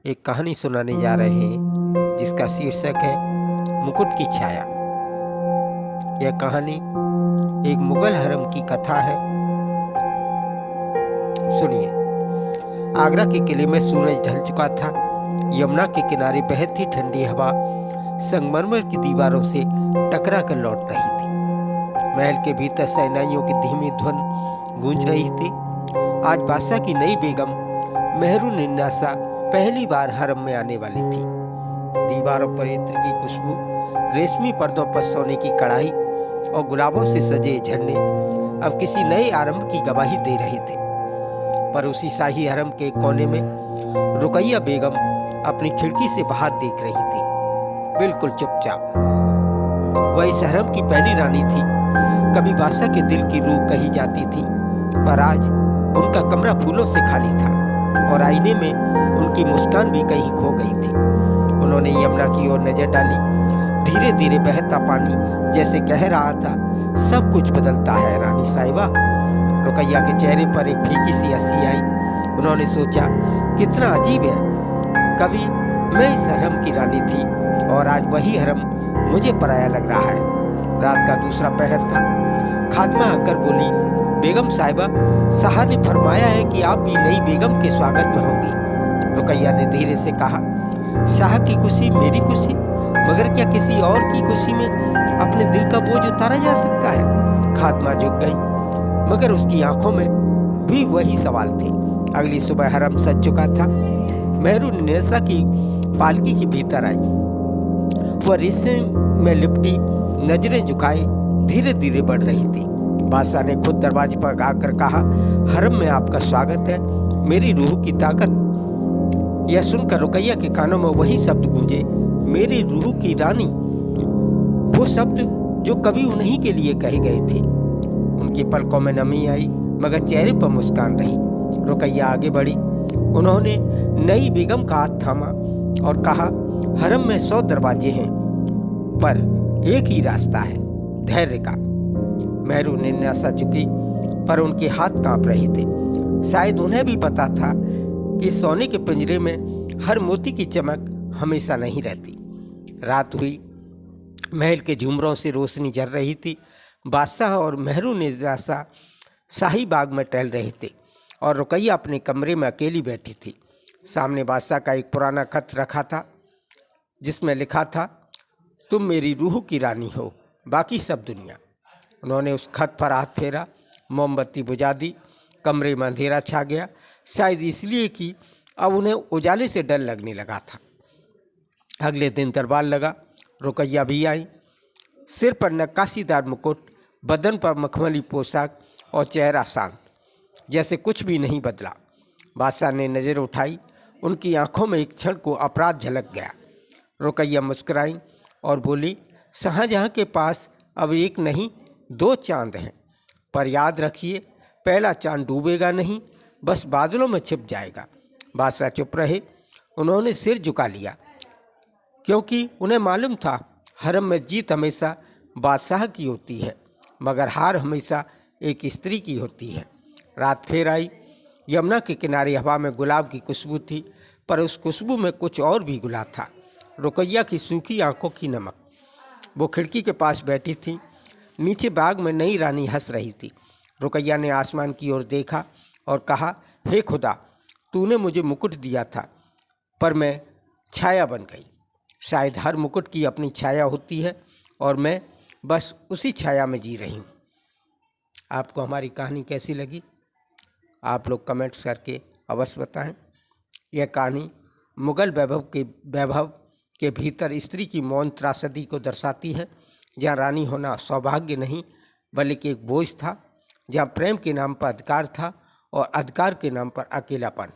एक कहानी सुनाने जा रहे हैं जिसका शीर्षक है मुकुट की छाया। यह कहानी एक मुगल हरम की कथा है। सुनिए। आगरा के किले में सूरज ढल चुका था। यमुना के किनारे बहती ठंडी हवा संगमरमर की दीवारों से टकरा कर लौट रही थी। महल के भीतर सेनानियों की धीमी धुन गूंज रही थी। आज बादशाह की नई बेगम मेहरुन्निसा पहली बार हरम में आने वाली थी। दीवारों पर इत्र की खुशबू, रेशमी पर्दों पर सोने की कढ़ाई और गुलाबों से सजे झंडे अब किसी नए आरंभ की गवाही दे रहे थे। पर उसी शाही हरम के कोने में रुकैया बेगम अपनी खिड़की से बाहर देख रही थी, बिल्कुल चुपचाप। वह इस हरम की पहली रानी थी। कभी बादशाह के दिल की रूह कही जाती थी, पर आज उनका कमरा फूलों से खाली था और आईने में उनकी मुस्कान भी कहीं खो गई थी। उन्होंने यमुना की ओर नजर डाली। धीरे धीरे बहता पानी जैसे कह रहा था, सब कुछ बदलता है रानी साहिबा। रुकैया के चेहरे पर एक फीकी सी हंसी आई। उन्होंने सोचा, कितना अजीब है, कभी मैं इस हरम की रानी थी और आज वही हरम मुझे पराया लग रहा है। रात का दूसरा पहर था। खात्मा आकर बोली, बेगम साहिबा, शाह ने फरमाया है कि आप भी नई बेगम के स्वागत में होंगी। रुकैया ने धीरे से कहा, शाह की खुशी मेरी खुशी, मगर क्या किसी और की खुशी में अपने दिल का बोझ उतारा जा सकता है? खात्मा झुक गई, मगर उसकी आंखों में भी वही सवाल थे। अगली सुबह हरम सज चुका था। मेहरुन्निसा की पालकी के भीतर आई। वह रेशम में लिपटी नजरें झुकाए धीरे धीरे बढ़ रही थी। बादशाह ने खुद दरवाजे पर आकर कहा, हरम में आपका स्वागत है, मेरी रूह की ताकत। यह सुनकर रुकैया के कानों में वही शब्द गूंजे, मेरी रूह की रानी। वो शब्द जो कभी उन्हीं के लिए कहे गए थे। उनकी पलकों में नमी आई, मगर चेहरे पर मुस्कान रही। रुकैया आगे बढ़ी। उन्होंने नई बेगम का हाथ थामा और कहा, हरम में 100 दरवाजे हैं, पर एक ही रास्ता है, धैर्य का। मेहरुन्निसा झुकी, पर उनके हाथ कांप रहे थे। शायद उन्हें भी पता था कि सोने के पिंजरे में हर मोती की चमक हमेशा नहीं रहती। रात हुई। महल के झूमरों से रोशनी जल रही थी। बादशाह और मेहरुन्निसा शाही बाग में टहल रहे थे और रुकैया अपने कमरे में अकेली बैठी थी। सामने बादशाह का एक पुराना खत रखा था, जिसमें लिखा था, तुम मेरी रूह की रानी हो, बाकी सब दुनिया। उन्होंने उस खत पर हाथ फेरा, मोमबत्ती बुझा दी। कमरे में अंधेरा छा गया, शायद इसलिए कि अब उन्हें उजाले से डर लगने लगा था। अगले दिन दरबार लगा। रुकैया भी आई। सिर पर नक्काशीदार मुकुट, बदन पर मखमली पोशाक और चेहरा शांत, जैसे कुछ भी नहीं बदला। बादशाह ने नजर उठाई। उनकी आंखों में एक क्षण को अपराध झलक गया। रुकैया मुस्कुराई और बोली, शाहजहां के पास अब एक नहीं 2 चांद हैं, पर याद रखिए, पहला चांद डूबेगा नहीं, बस बादलों में छिप जाएगा। बादशाह चुप रहे। उन्होंने सिर झुका लिया, क्योंकि उन्हें मालूम था हरम में जीत हमेशा बादशाह की होती है, मगर हार हमेशा एक स्त्री की होती है। रात फिर आई। यमुना के किनारे हवा में गुलाब की खुशबू थी, पर उस खुशबू में कुछ और भी गुलाब था, रुकैया की सूखी आंखों की नमक। वो खिड़की के पास बैठी थी। नीचे बाग में नई रानी हंस रही थी। रुकैया ने आसमान की ओर देखा और कहा, हे खुदा, तूने मुझे मुकुट दिया था, पर मैं छाया बन गई। शायद हर मुकुट की अपनी छाया होती है और मैं बस उसी छाया में जी रही हूँ। आपको हमारी कहानी कैसी लगी? आप लोग कमेंट्स करके अवश्य बताएं। यह कहानी मुगल वैभव के भीतर स्त्री की मौन त्रासदी को दर्शाती है, जहाँ रानी होना सौभाग्य नहीं बल्कि एक बोझ था, जहाँ प्रेम के नाम पर अधिकार था और अधिकार के नाम पर अकेलापन।